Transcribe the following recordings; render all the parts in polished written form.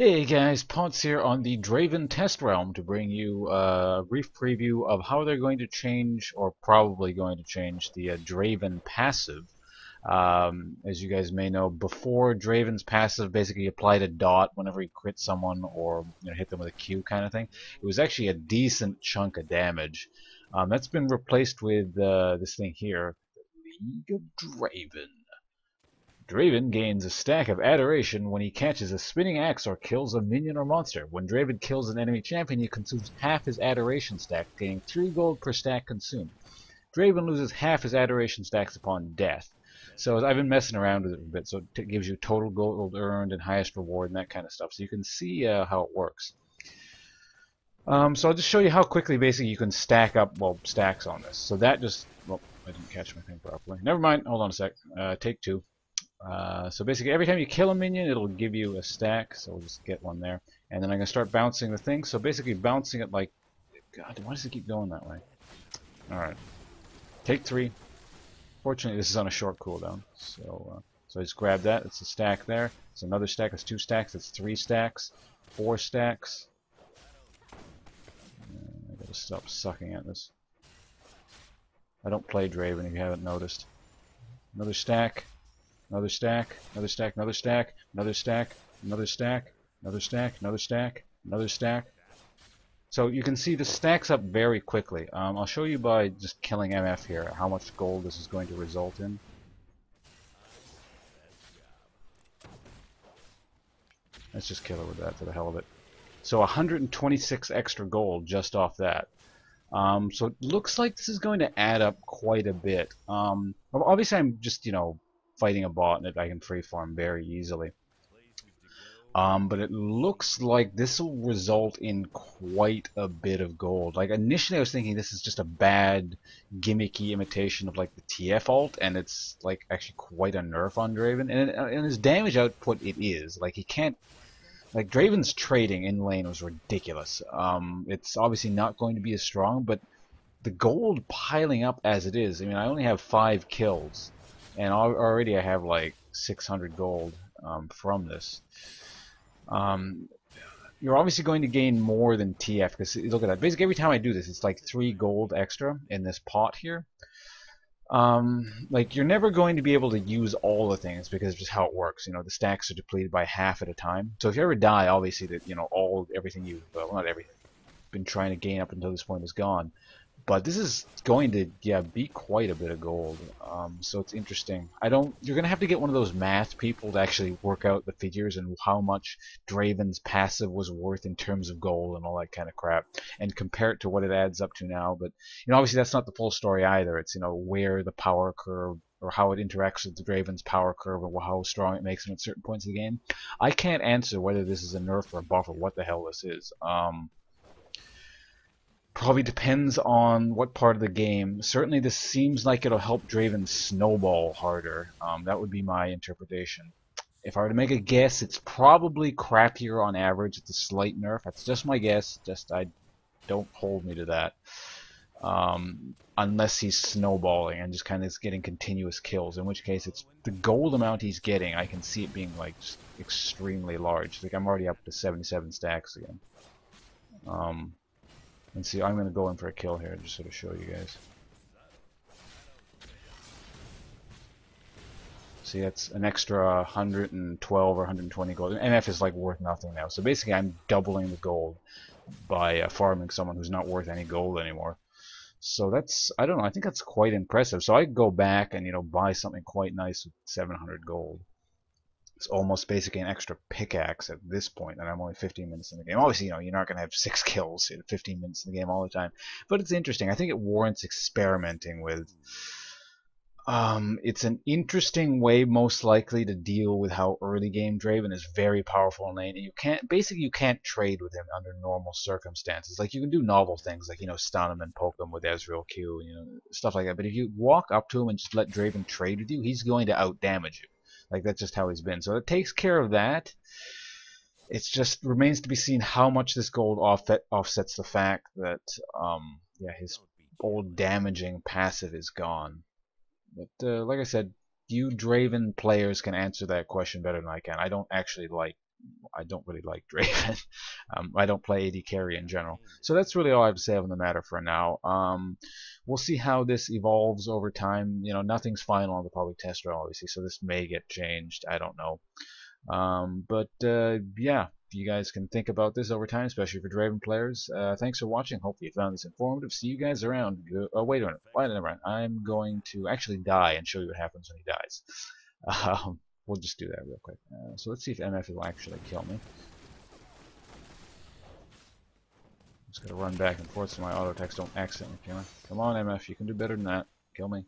Hey guys, Ponce here on the Draven test realm to bring you a brief preview of how they're going to change, or probably going to change, the Draven passive. As you guys may know, before Draven's passive basically applied a dot whenever he crit someone or hit them with a Q kind of thing. It was actually a decent chunk of damage. That's been replaced with this thing here, League of Draven. Draven gains a stack of Adoration when he catches a spinning axe or kills a minion or monster. When Draven kills an enemy champion, he consumes half his Adoration stack, gaining 3 gold per stack consumed. Draven loses half his Adoration stacks upon death. So I've been messing around with it a bit, so it gives you total gold earned and highest reward and that kind of stuff. So you can see how it works. So I'll just show you how quickly basically you can stack up, well, stacks on this. So that just, well, I didn't catch my thing properly. Never mind, hold on a sec. Take two. So basically every time you kill a minion it'll give you a stack, so we'll just get one there. And then I'm going to start bouncing the thing, so basically bouncing it like... God, why does it keep going that way? Alright. Take 3. Fortunately this is on a short cooldown, so I just grab that, it's a stack there. It's another stack, that's 2 stacks, that's 3 stacks, 4 stacks. I gotta stop sucking at this. I don't play Draven if you haven't noticed. Another stack. Another stack, another stack, another stack, another stack, another stack, another stack, another stack, another stack. So you can see this stacks up very quickly. I'll show you by just killing MF here how much gold this is going to result in. Let's just kill her with that for the hell of it. So 126 extra gold just off that. So it looks like this is going to add up quite a bit. Obviously I'm just, fighting a bot and I can free farm very easily. But it looks like this will result in quite a bit of gold. Like initially I was thinking this is just a bad gimmicky imitation of like the TF ult, and it's like actually quite a nerf on Draven. And his damage output it is. Like he can't, like Draven's trading in lane was ridiculous. It's obviously not going to be as strong, but the gold piling up as it is. I mean, I only have 5 kills, and already I have like 600 gold from this. You're obviously going to gain more than TF, because look at that. Basically, every time I do this, it's like 3 gold extra in this pot here. Like you're never going to be able to use all the things because of just how it works. The stacks are depleted by half at a time. So if you ever die, obviously that everything you've well, not everything been trying to gain up until this point is gone. But this is going to, be quite a bit of gold. So it's interesting. You're going to have to get one of those math people to actually work out the figures and how much Draven's passive was worth in terms of gold and all that kind of crap, and compare it to what it adds up to now. But, obviously that's not the full story either. It's, where the power curve, or how it interacts with the Draven's power curve, or how strong it makes him at certain points of the game. I can't answer whether this is a nerf or a buff or what the hell this is. Probably depends on what part of the game. Certainly this seems like it'll help Draven snowball harder. That would be my interpretation. If I were to make a guess, it's probably crappier on average. It's a slight nerf. That's just my guess. I don't hold me to that. Unless he's snowballing and just kind of getting continuous kills, in which case it's the gold amount he's getting. I can see it being like just extremely large. Like I'm already up to 77 stacks again. And see, I'm going to go in for a kill here, just sort of show you guys. See, that's an extra 112 or 120 gold. MF is like worth nothing now. So basically I'm doubling the gold by farming someone who's not worth any gold anymore. So that's, I don't know, I think that's quite impressive. So I go back and, buy something quite nice with 700 gold. It's almost basically an extra pickaxe at this point, and I'm only 15 minutes in the game. Obviously, you're not going to have 6 kills in 15 minutes in the game all the time, but it's interesting. I think it warrants experimenting with. It's an interesting way, most likely, to deal with how early game Draven is very powerful in lane, and you can't trade with him under normal circumstances. Like you can do novel things, like stun him and poke him with Ezreal Q, stuff like that. But if you walk up to him and just let Draven trade with you, he's going to out damage you. Like that's just how he's been. So it takes care of that. It just remains to be seen how much this gold offsets the fact that his old damaging passive is gone. But like I said, you Draven players can answer that question better than I can. I don't actually like I don't really like Draven. I don't play AD carry in general. So that's really all I have to say on the matter for now. We'll see how this evolves over time. You know, nothing's final on the public test round, obviously, so this may get changed. I don't know. Yeah, you guys can think about this over time, especially for Draven players. Thanks for watching. Hopefully you found this informative. See you guys around. Oh, wait a minute. Wait a minute. I'm going to actually die and show you what happens when he dies. We'll just do that real quick. So let's see if MF will actually kill me. I'm just going to run back and forth so my auto attacks don't accidentally kill me. Come on, MF. You can do better than that. Kill me.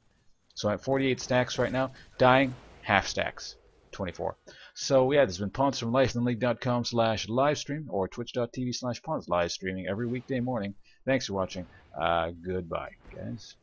So I have 48 stacks right now. Dying, half stacks. 24. So yeah, this has been Pawns from LifeandLeague.com/livestream or twitch.tv/Pawns live streaming every weekday morning. Thanks for watching. Goodbye, guys.